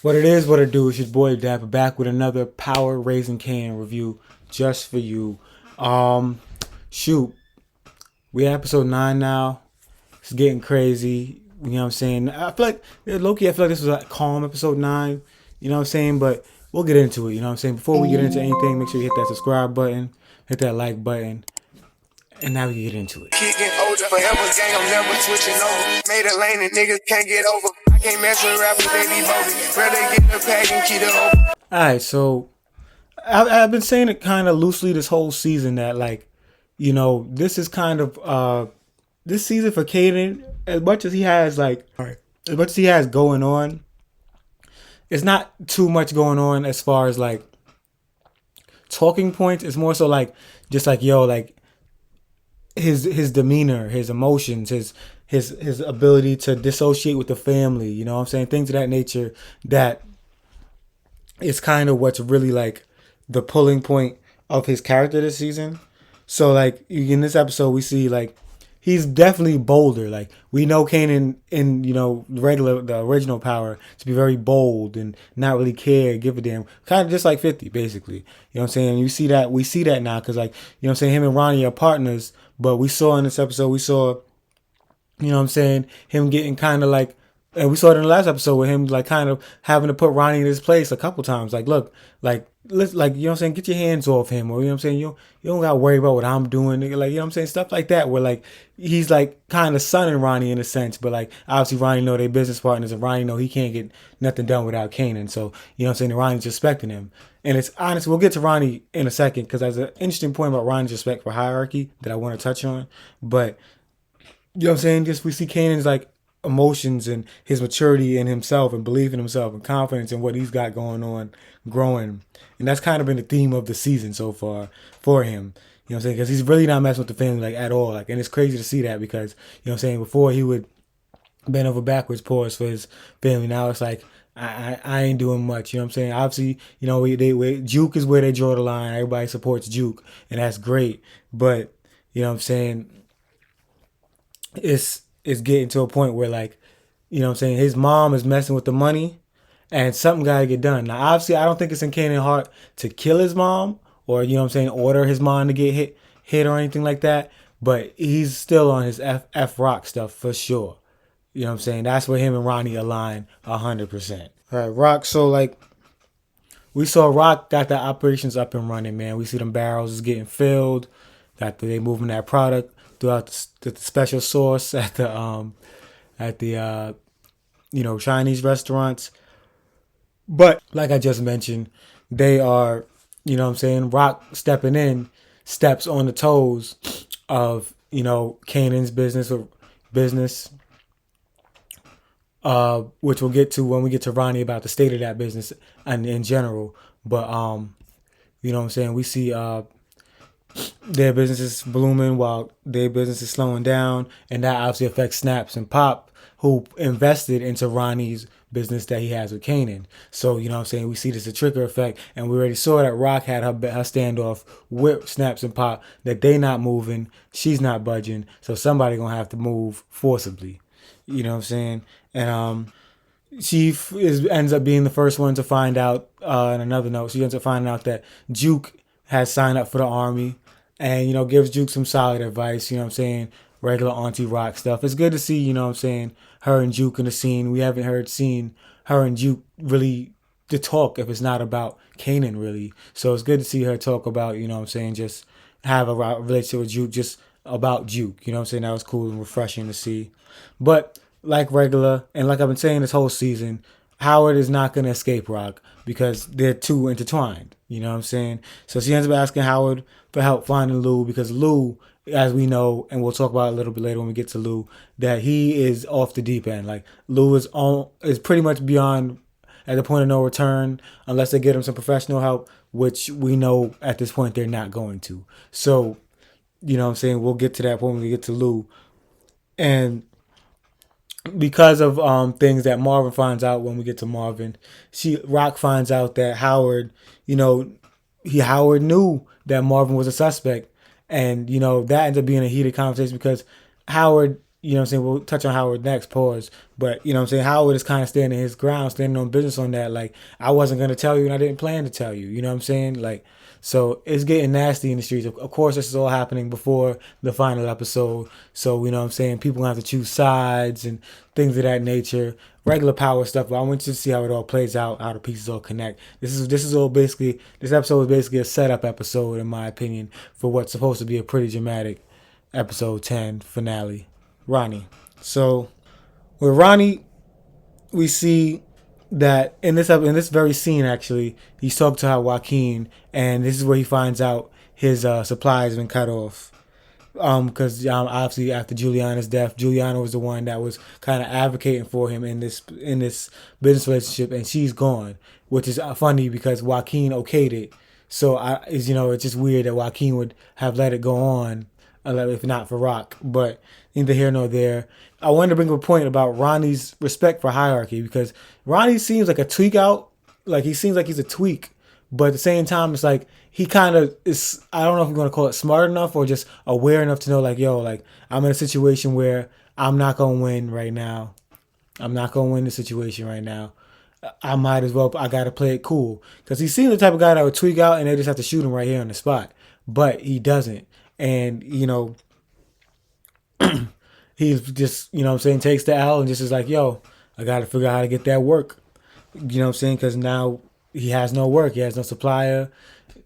What it is, what it do, it's your boy Dapper back with another Power Raising Can review just for you. Um, Shoot, we at episode 9 now. It's getting crazy. You know what I'm saying? I feel like, Loki, I feel like this was a calm episode 9. You know what I'm saying? But we'll get into it. You know what I'm saying? Before we get into anything, make sure you hit that subscribe button, hit that like button, and now we can get into it. Kicking older, forever gang, I'm never switching over. Made a lane and niggas can't get over. I can't mess with rappers, they be bogus. Rather get the pack and keep it over. Alright, so I've been saying it kind of loosely this whole season that, like, this is kind of this season for Kanan, as much as he has as much as he has going on, it's not too much going on as far as like talking points. It's more so like just like like his demeanor, his emotions, his ability to dissociate with the family. You know what I'm saying? Things of that nature that is kind of what's really like the pulling point of his character this season. So like in this episode, we see like he's definitely bolder. Like we know Kanan in the original Power to be very bold and not really care, give a damn, kind of just like 50 basically. You know what I'm saying? We see that now because like what I'm saying, him and Ronnie are partners. But we saw in this episode, you know what I'm saying, him getting kind of like, and we saw it in the last episode with him like kind of having to put Ronnie in his place a couple times. Like, look, let's like, you know what I'm saying, get your hands off him, or you know what I'm saying, you don't gotta worry about what I'm doing, nigga. Like, you know what I'm saying, stuff like that, where like he's like kind of sonning Ronnie in a sense, but like obviously Ronnie know they business partners, and Ronnie know he can't get nothing done without Kanan. So you know what I'm saying, and Ronnie's respecting him. And it's honest, we'll get to Ronnie in a second because there's an interesting point about Ronnie's respect for hierarchy that I want to touch on. But you know what I'm saying? Just we see Kanan's like emotions and his maturity in himself and belief in himself and confidence in what he's got going on growing. And that's kind of been the theme of the season so far for him. You know what I'm saying? Because he's really not messing with the family like at all. Like, and it's crazy to see that because, you know what I'm saying, before he would bend over backwards pause for his family. Now it's like, I ain't doing much. You know what I'm saying? Obviously, Juke is where they draw the line. Everybody supports Juke, and that's great. But, you know what I'm saying, it's getting to a point where like, you know what I'm saying, his mom is messing with the money and something gotta get done. Now obviously I don't think it's in Kanan's heart to kill his mom or you know what I'm saying, order his mom to get hit or anything like that. But he's still on his F Rock stuff for sure. You know what I'm saying? That's where him and Ronnie align 100%. All right, Rock. So like we saw Rock got the operations up and running, man. We see them barrels is getting filled. They moving that product throughout the special sauce at the Chinese restaurants. But like I just mentioned, they are, you know what I'm saying, Rock stepping in steps on the toes of, Kanan's business, which we'll get to when we get to Ronnie about the state of that business and in general. But you know what I'm saying, we see their business is blooming while their business is slowing down, and that obviously affects Snaps and Pop, who invested into Ronnie's business that he has with Kanan. So you know what I'm saying, we see this a trigger effect, and we already saw that Rock had her standoff with Snaps and Pop, that they not moving, she's not budging, so somebody gonna have to move forcibly. You know what I'm saying, and ends up being the first one to find out. On another note, she ends up finding out that Juke has signed up for the army, and gives Juke some solid advice. You know what I'm saying, regular Auntie Rock stuff. It's good to see, you know what I'm saying, her and Juke in the scene. We haven't seen her and Juke really to talk if it's not about Kanan really. So it's good to see her talk about, you know what I'm saying, just have a relationship with Juke, just about Juke. You know what I'm saying? That was cool and refreshing to see. But like regular, and like I've been saying this whole season, Howard is not going to escape Rock because they're too intertwined. You know what I'm saying? So she ends up asking Howard for help finding Lou because Lou, as we know, and we'll talk about it a little bit later when we get to Lou, that he is off the deep end. Like Lou is pretty much beyond at the point of no return unless they get him some professional help, which we know at this point they're not going to. So, you know what I'm saying, we'll get to that point when we get to Lou. And because of things that Marvin finds out when we get to Marvin, Rock finds out that Howard, Howard knew that Marvin was a suspect, and that ends up being a heated conversation because Howard you know what I'm saying, we'll touch on Howard next, pause. But, you know what I'm saying, Howard is kind of standing his ground, standing on business on that. Like, I wasn't going to tell you and I didn't plan to tell you. You know what I'm saying? Like, so it's getting nasty in the streets. Of course, this is all happening before the final episode. So, you know what I'm saying, people have to choose sides and things of that nature. Regular power stuff, but I want you to see how it all plays out, how the pieces all connect. This is all basically, this episode is basically a setup episode, in my opinion, for what's supposed to be a pretty dramatic episode 10 finale. Ronnie. So with Ronnie, we see that in this very scene, actually, he's talking to Joaquin, and this is where he finds out his supply has been cut off. Because obviously after Juliana's death, Juliana was the one that was kind of advocating for him in this business relationship, and she's gone, which is funny because Joaquin okayed it. So it's just weird that Joaquin would have let it go on, if not for Rock. But neither here nor there. I wanted to bring up a point about Ronnie's respect for hierarchy, because Ronnie seems like a tweak out. Like, he seems like he's a tweak, but at the same time, it's like he kind of is. I don't know if I'm gonna call it smart enough or just aware enough to know, like, yo, like, I'm in a situation where I'm not gonna win right now. I'm not gonna win the situation right now. I might as well. I gotta play it cool, because he seems the type of guy that would tweak out and they just have to shoot him right here on the spot. But he doesn't, and he's just, you know what I'm saying, takes the L and just is like, yo, I got to figure out how to get that work. You know what I'm saying? Because now he has no work. He has no supplier.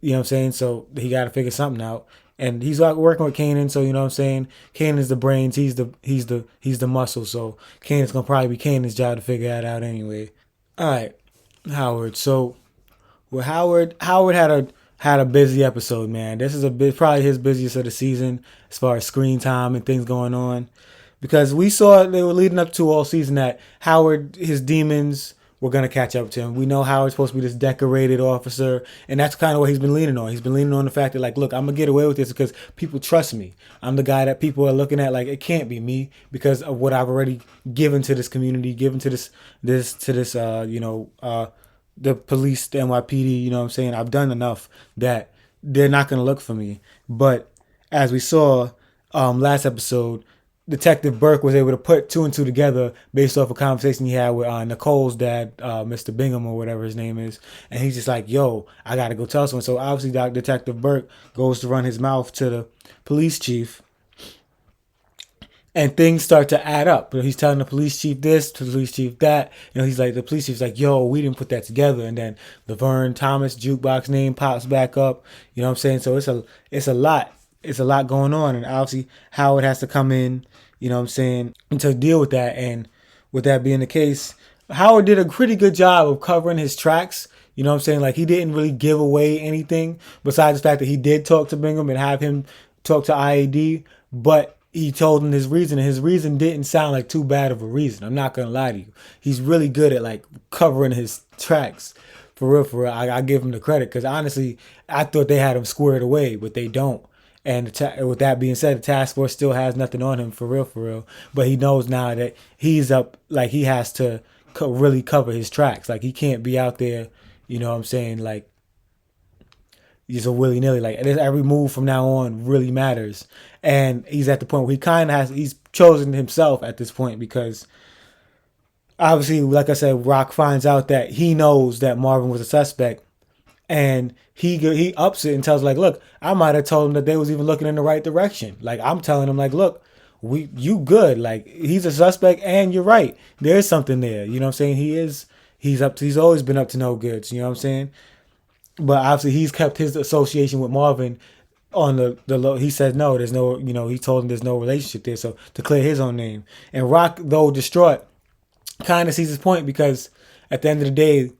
You know what I'm saying? So he got to figure something out. And he's like working with Kanan, so you know what I'm saying. Kanan's the brains. He's the muscle. So Kanan's gonna probably be Kanan's job to figure that out anyway. All right, Howard. So with Howard had a busy episode, man. This is probably his busiest of the season as far as screen time and things going on, because we saw they were leading up to all season that Howard, his demons were gonna catch up to him. We know Howard's supposed to be this decorated officer, and that's kind of what he's been leaning on. He's been leaning on the fact that, like, look, I'm gonna get away with this because people trust me. I'm the guy that people are looking at like, it can't be me because of what I've already given to this community, given to this the police, the NYPD. You know what I'm saying? I've done enough that they're not gonna look for me. But as we saw last episode, Detective Burke was able to put two and two together based off a conversation he had with Nicole's dad, Mr. Bingham or whatever his name is, and he's just like, "Yo, I gotta go tell someone." So obviously, Detective Burke goes to run his mouth to the police chief, and things start to add up. He's telling the police chief this, to the police chief that. He's like, the police chief's like, "Yo, we didn't put that together." And then Laverne Thomas jukebox name pops back up. You know what I'm saying? So it's a lot. It's a lot going on, and obviously Howard has to come in. You know what I'm saying? And to deal with that, and with that being the case, Howard did a pretty good job of covering his tracks. You know what I'm saying? Like, he didn't really give away anything besides the fact that he did talk to Bingham and have him talk to IAD, but he told him his reason, and his reason didn't sound like too bad of a reason. I'm not gonna lie to you. He's really good at, like, covering his tracks. For real, for real. I give him the credit, because honestly, I thought they had him squared away, but they don't. And with that being said, the task force still has nothing on him, for real, for real. But he knows now that he's up, like, he has to really cover his tracks. Like, he can't be out there, you know what I'm saying, like, just a willy nilly. Like, every move from now on really matters. And he's at the point where he's chosen himself at this point, because obviously, like I said, Rock finds out that he knows that Marvin was a suspect, and he ups it and tells, like, look, I might have told him that they was even looking in the right direction. Like, I'm telling him, like, look, you good. Like, he's a suspect, and you're right. There's something there. You know what I'm saying? He's always been up to no goods. You know what I'm saying? But obviously, he's kept his association with Marvin on the low. He said no, there's no, he told him there's no relationship there. So to clear his own name, and Rock, though distraught, kind of sees his point, because at the end of the day,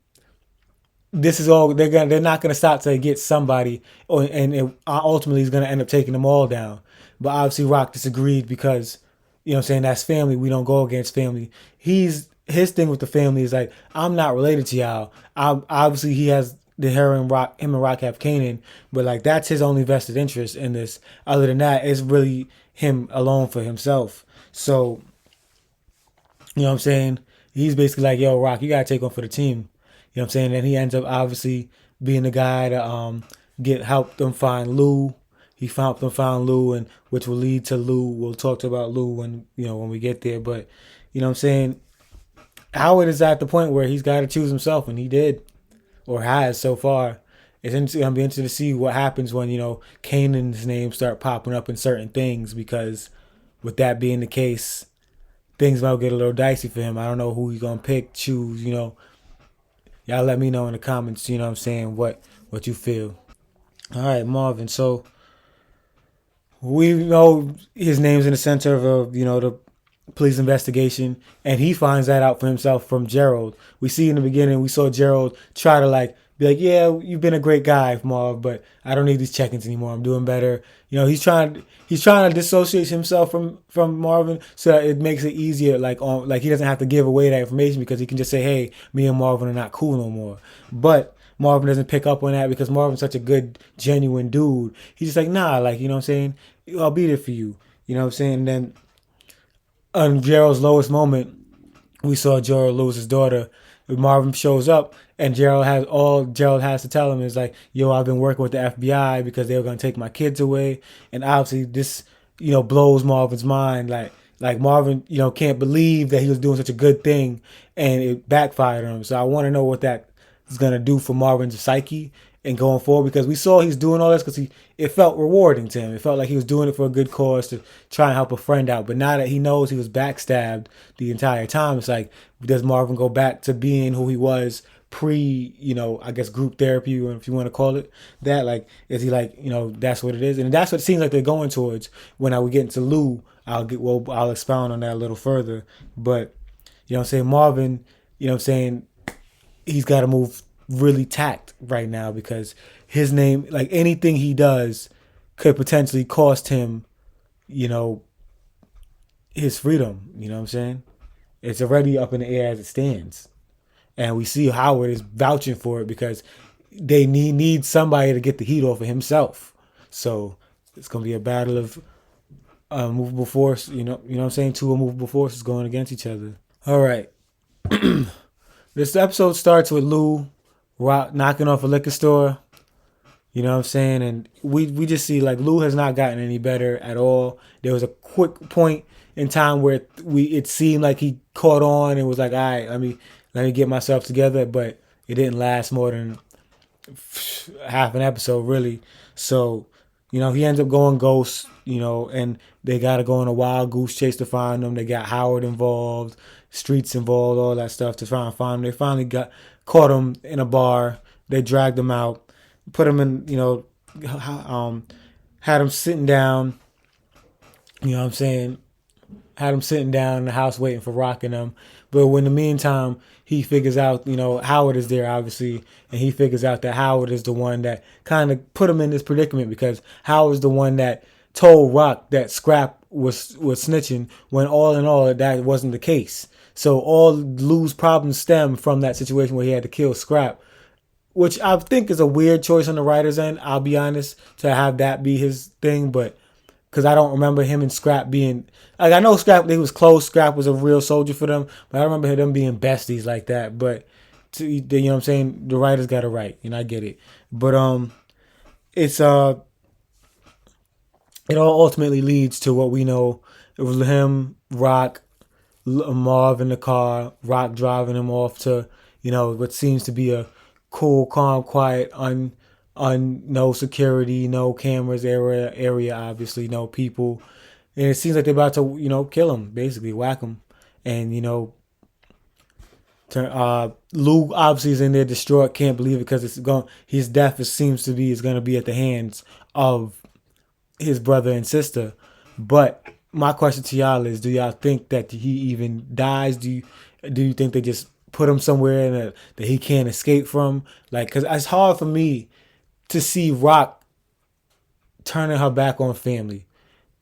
this is all they're not gonna stop till they get somebody, and ultimately he's gonna end up taking them all down. But obviously Rock disagreed, because you know what I'm saying, that's family. We don't go against family. His thing with the family is like, I'm not related to y'all. Obviously he has him and Rock have Kanan, but like, that's his only vested interest in this. Other than that, it's really him alone for himself. So you know what I'm saying? He's basically like, yo, Rock, you gotta take one for the team. You know what I'm saying? And he ends up obviously being the guy to help them find Lou. he found Lou, and which will lead to Lou. We'll talk about Lou when when we get there. But what I'm saying, Howard is at the point where he's got to choose himself, and he did or has so far. It's going to be interesting to see what happens when Kanan's name start popping up in certain things, because with that being the case, things might get a little dicey for him. I don't know who he's gonna pick, choose. Y'all let me know in the comments. What I'm saying, what you feel. All right, Marvin. So we know his name's in the center of the police investigation, and he finds that out for himself from Gerald. We see in the beginning, we saw Gerald try to be like, yeah, you've been a great guy, Marv, but I don't need these check-ins anymore. I'm doing better. He's trying to dissociate himself from Marvin, so that it makes it easier. Like he doesn't have to give away that information, because he can just say, hey, me and Marvin are not cool no more. But Marvin doesn't pick up on that, because Marvin's such a good, genuine dude. He's just like, nah, what I'm saying, I'll be there for you. You know what I'm saying? And then on Gerald's lowest moment, we saw Gerald lose his daughter. Marvin shows up, and Gerald has to tell him is like, yo, I've been working with the FBI because they were gonna take my kids away. And obviously this, blows Marvin's mind. Like Marvin, can't believe that he was doing such a good thing and it backfired on him. So I want to know what that is gonna do for Marvin's psyche and going forward, because we saw he's doing all this because it felt rewarding to him. It felt like he was doing it for a good cause to try and help a friend out. But now that he knows he was backstabbed the entire time, it's like, does Marvin go back to being who he was pre, I guess group therapy, or if you want to call it that? Like, is he that's what it is? And that's what it seems like they're going towards. When we get into Lou, I'll expound on that a little further. But I'm saying, Marvin, I'm saying, he's got to move really tact right now, because his name, like anything he does, could potentially cost him, his freedom. You know what I'm saying? It's already up in the air as it stands, and we see Howard is vouching for it, because they need somebody to get the heat off of himself. So it's gonna be a battle of movable force. You know what I'm saying? Two immovable forces going against each other. All right. This episode starts with Lou knocking off a liquor store. You know what I'm saying? And we just see Lou has not gotten any better at all. There was a quick point in time where it seemed like he caught on and was like, all right, let me get myself together, but it didn't last more than half an episode, really. So, he ends up going ghost, and they got to go on a wild goose chase to find him. They got Howard involved, streets involved, all that stuff to try and find him. They finally caught him in a bar. They dragged him out, put him in, had him sitting down, you know what I'm saying? Had him sitting down in the house waiting for Rock and them. But in the meantime, he figures out, Howard is there, obviously, and he figures out that Howard is the one that kind of put him in this predicament, because Howard's the one that told Rock that Scrap was snitching, when all in all, that wasn't the case. So all Lou's problems stem from that situation where he had to kill Scrap, which I think is a weird choice on the writer's end, I'll be honest, to have that be his thing, but because I don't remember him and Scrap being, I know Scrap, they was close. Scrap was a real soldier for them, but I remember them being besties like that. But you know what I'm saying, the writers got it right, and I get it. But it's it all ultimately leads to what we know. It was him, Rock, Marv in the car, Rock driving him off to what seems to be a cool, calm, quiet, no security, no cameras area, obviously, no people. And it seems like they're about to, kill him, basically, whack him. And, Lou obviously is in there distraught, can't believe it, because his death seems to be is going to be at the hands of his brother and sister. But my question to y'all is, do y'all think that he even dies? Do you think they just put him somewhere that he can't escape from? Because it's hard for me to see Rock turning her back on family,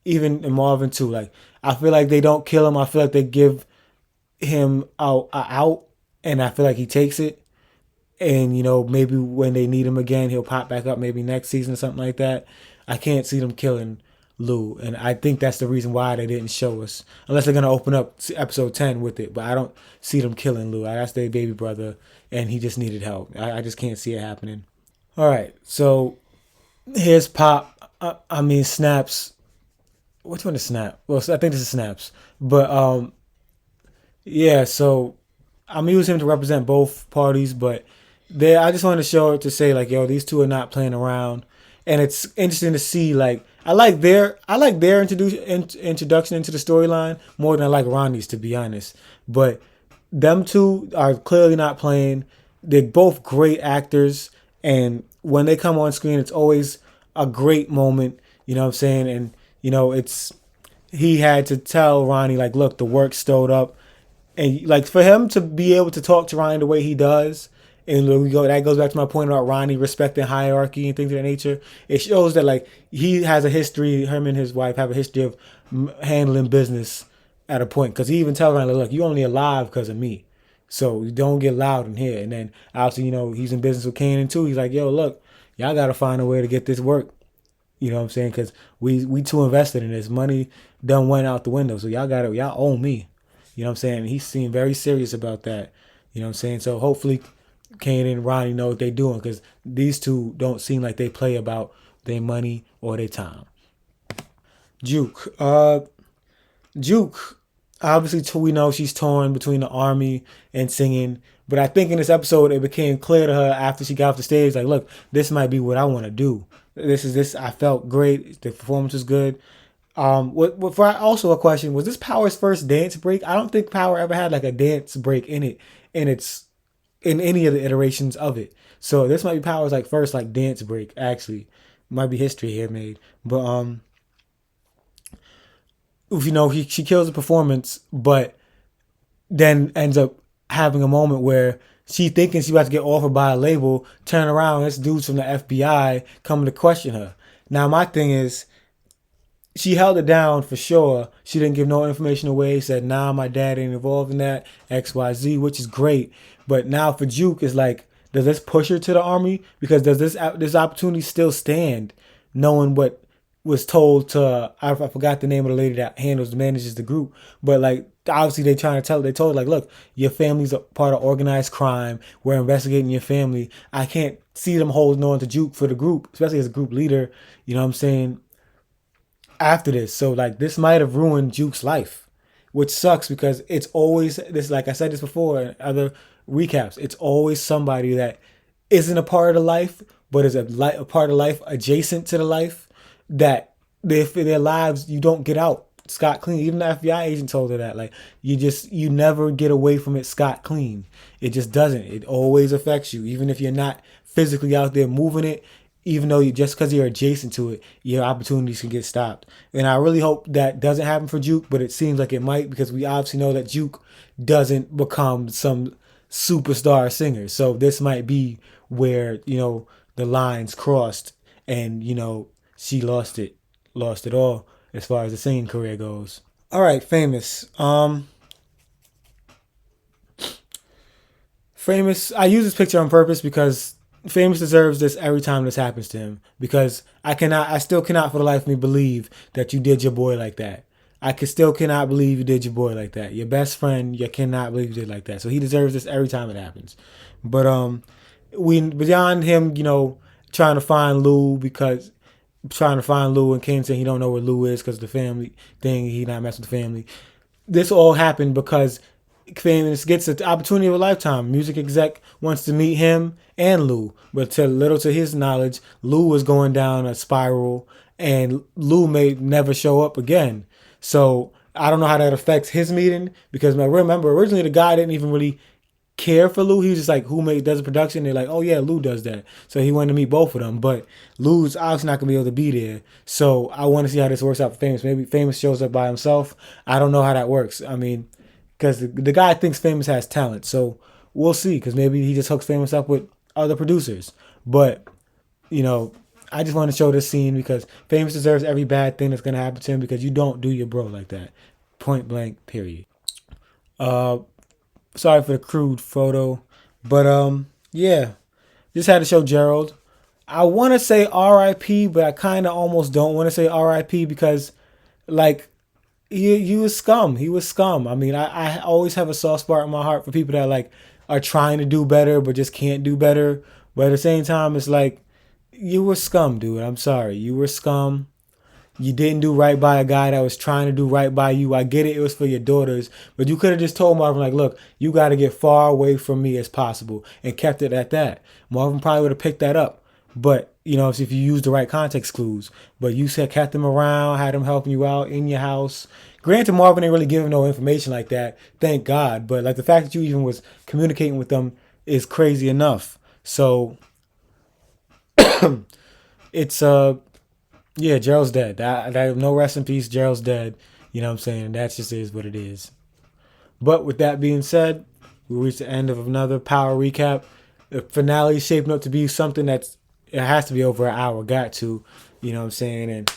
even in Marvin too. I feel like they don't kill him. I feel like they give him out, and I feel like he takes it. And maybe when they need him again, he'll pop back up. Maybe next season or something like that. I can't see them killing Lou, and I think that's the reason why they didn't show us, unless they're gonna open up episode 10 with it. But I don't see them killing Lou. That's their baby brother, and he just needed help. I just can't see it happening. All right, so here's Pop I mean, Snaps. Which one is Snap? Well, I think this is Snaps. But yeah. So I'm using him to represent both parties, but there I just wanted to show it to say like, yo, these two are not playing around, and it's interesting to see like I like their introduction into the storyline more than I like Ronnie's, to be honest. But them two are clearly not playing. They're both great actors, and when they come on screen, it's always a great moment. You know what I'm saying? And it's he had to tell Ronnie like, look, the work stowed up, and like for him to be able to talk to Ronnie the way he does, and we go that goes back to my point about Ronnie respecting hierarchy and things of that nature. It shows that like he has a history. Him and his wife have a history of handling business at a point, because he even tells Ronnie, look, you only alive because of me. So don't get loud in here. And then obviously, he's in business with Kanan too. He's like, yo, look, y'all got to find a way to get this work. You know what I'm saying? Because we too invested in this. Money done went out the window. So y'all owe me. You know what I'm saying? He seemed very serious about that. You know what I'm saying? So hopefully Kane and Ronnie know what they're doing, because these two don't seem like they play about their money or their time. Juke. Juke, obviously, we know she's torn between the army and singing. But I think in this episode, it became clear to her after she got off the stage, like, look, this might be what I want to do. This. I felt great. The performance was good. For also a question, was this Power's first dance break? I don't think Power ever had like a dance break in it, and it's in any of the iterations of it. So this might be Power's like first like dance break. Actually, might be history here made. But she kills the performance, but then ends up having a moment where she thinking she about to get offered by a label, turn around, this dude's from the FBI coming to question her. Now my thing is, she held it down for sure. She didn't give no information away. Said, nah, my dad ain't involved in that, XYZ, which is great. But now for Juke, it's like, does this push her to the army? Because does this opportunity still stand, knowing what was told to, I forgot the name of the lady that manages the group, but like obviously they told like, look, your family's a part of organized crime. We're investigating your family. I can't see them holding on to Juke for the group, especially as a group leader. You know what I'm saying? After this. So like this might have ruined Juke's life, which sucks because it's always this, like I said this before in other recaps, it's always somebody that isn't a part of the life, but is a part of life adjacent to the life that their lives you don't get out scot clean. Even the FBI agent told her that. Like you never get away from it scot clean. It just doesn't. It always affects you, even if you're not physically out there moving it. Even though just because you're adjacent to it, your opportunities can get stopped. And I really hope that doesn't happen for Juke, but it seems like it might, because we obviously know that Juke doesn't become some superstar singer. So this might be where, the lines crossed, and, she lost it all as far as the singing career goes. All right, Famous. Famous, I use this picture on purpose because Famous deserves this every time this happens to him, because I still cannot for the life of me believe that you did your boy like that. Still cannot believe you did your boy like that. Your best friend, you cannot believe you did like that. So he deserves this every time it happens. But we beyond him, trying to find Lou and Kane saying he don't know where Lou is because of the family thing. He not messing with the family. This all happened because Famous gets the opportunity of a lifetime. Music exec wants to meet him and Lou, but to his knowledge, Lou was going down a spiral, and Lou may never show up again. So I don't know how that affects his meeting, because I remember originally the guy didn't even really care for Lou. He was just like, does the production? They're like, oh yeah, Lou does that. So he wanted to meet both of them, but Lou's obviously not gonna be able to be there. So I want to see how this works out for Famous. Maybe Famous shows up by himself. I don't know how that works. I mean, because the guy thinks Famous has talent, so we'll see. Because maybe he just hooks Famous up with other producers. But I just want to show this scene because Famous deserves every bad thing that's gonna happen to him, because you don't do your bro like that. Point blank. Period. Uh, Sorry for the crude photo, but yeah, just had to show Gerald. I want to say R.I.P., but I kind of almost don't want to say R.I.P. because, like, he was scum. He was scum. I mean, I always have a soft spot in my heart for people that like are trying to do better but just can't do better. But at the same time, it's like You were scum, dude. I'm sorry. You were scum. You didn't do right by a guy that was trying to do right by you. I get it. It was for your daughters. But you could have just told Marvin, like, look, you got to get far away from me as possible and kept it at that. Marvin probably would have picked that up. But, if you used the right context clues. But you said kept him around, had him helping you out in your house. Granted, Marvin ain't really giving no information like that. Thank God. But, like, the fact that you even was communicating with them is crazy enough. So, it's, yeah, Gerald's dead. No rest in peace. Gerald's dead. You know what I'm saying? That just is what it is. But with that being said, we reached the end of another power recap. The finale is shaping up to be something it has to be over an hour. Got to, you know what I'm saying? And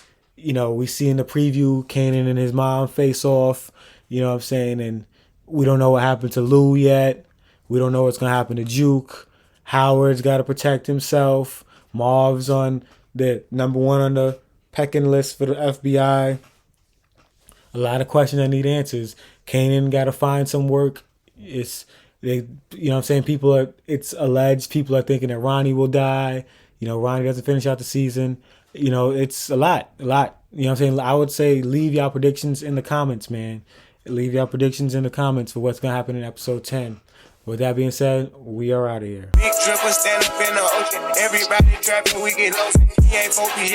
we see in the preview Kanan and his mom face off. You know what I'm saying? And we don't know what happened to Lou yet. We don't know what's gonna happen to Juke. Howard's got to protect himself. Marv's on the number one on the pecking list for the FBI. A lot of questions that need answers. Kanan got to find some work. It's alleged people are thinking that Ronnie will die. Ronnie doesn't finish out the season. It's a lot. You know what I'm saying? I would say leave y'all predictions in the comments, man. Leave y'all predictions in the comments for what's going to happen in episode 10. With that being said, we are out of here. Big dripper stand up in the ocean. Everybody trapping, we get lost. He ain't 4